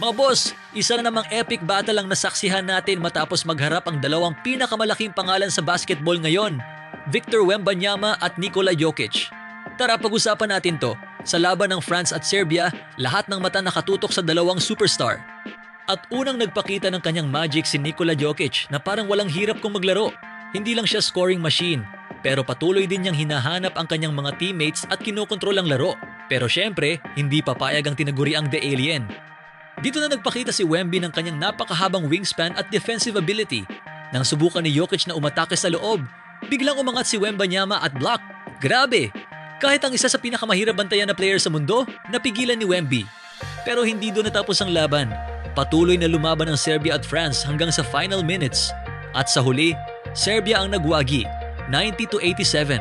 Mga boss, isa na namang epic battle ang nasaksihan natin matapos magharap ang dalawang pinakamalaking pangalan sa basketball ngayon, Victor Wembanyama at Nikola Jokic. Tara pag-usapan natin to. Sa laban ng France at Serbia, lahat ng mata nakatutok sa dalawang superstar. At unang nagpakita ng kanyang magic si Nikola Jokic na parang walang hirap kung maglaro. Hindi lang siya scoring machine, pero patuloy din niyang hinahanap ang kanyang mga teammates at kinokontrol ang laro. Pero syempre, hindi papayag ang tinaguriang The Alien. Dito na nagpakita si Wemby ng kanyang napakahabang wingspan at defensive ability. Nang subukan ni Jokic na umatake sa loob, biglang umangat si Wembanyama at block. Grabe! Kahit ang isa sa pinakamahirap bantayan na player sa mundo, napigilan ni Wemby. Pero hindi doon natapos ang laban. Patuloy na lumaban ang Serbia at France hanggang sa final minutes. At sa huli, Serbia ang nagwagi, 90-87.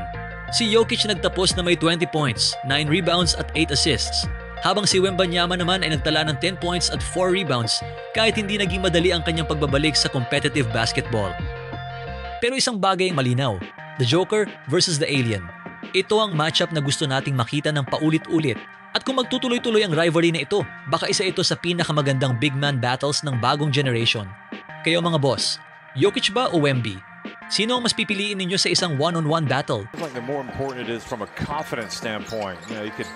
Si Jokic nagtapos na may 20 points, 9 rebounds at 8 assists. Habang si Wembanyama naman ay nagtala ng 10 points at 4 rebounds kahit hindi naging madali ang kanyang pagbabalik sa competitive basketball. Pero isang bagay ang malinaw, the Joker versus the Alien. Ito ang matchup na gusto nating makita ng paulit-ulit. At kung magtutuloy-tuloy ang rivalry na ito, baka isa ito sa pinakamagandang big man battles ng bagong generation. Kayo mga boss, Jokic ba o Wemby? Sino ang mas pipiliin ninyo sa isang one-on-one battle? I think the more important it is from a confidence standpoint. You could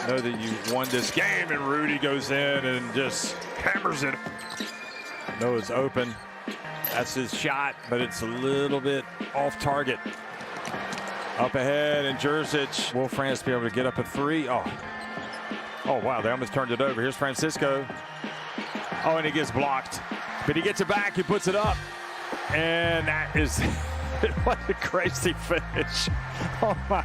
know that you won this game and Rudy goes in and just hammers it. Noah's open. That's his shot, but it's a little bit off target. Up ahead, and Jerzic. Will France be able to get up a three? Oh, wow, they almost turned it over. Here's Francisco. Oh, and he gets blocked. But he gets it back, he puts it up. And that is, what a crazy finish. Oh, my.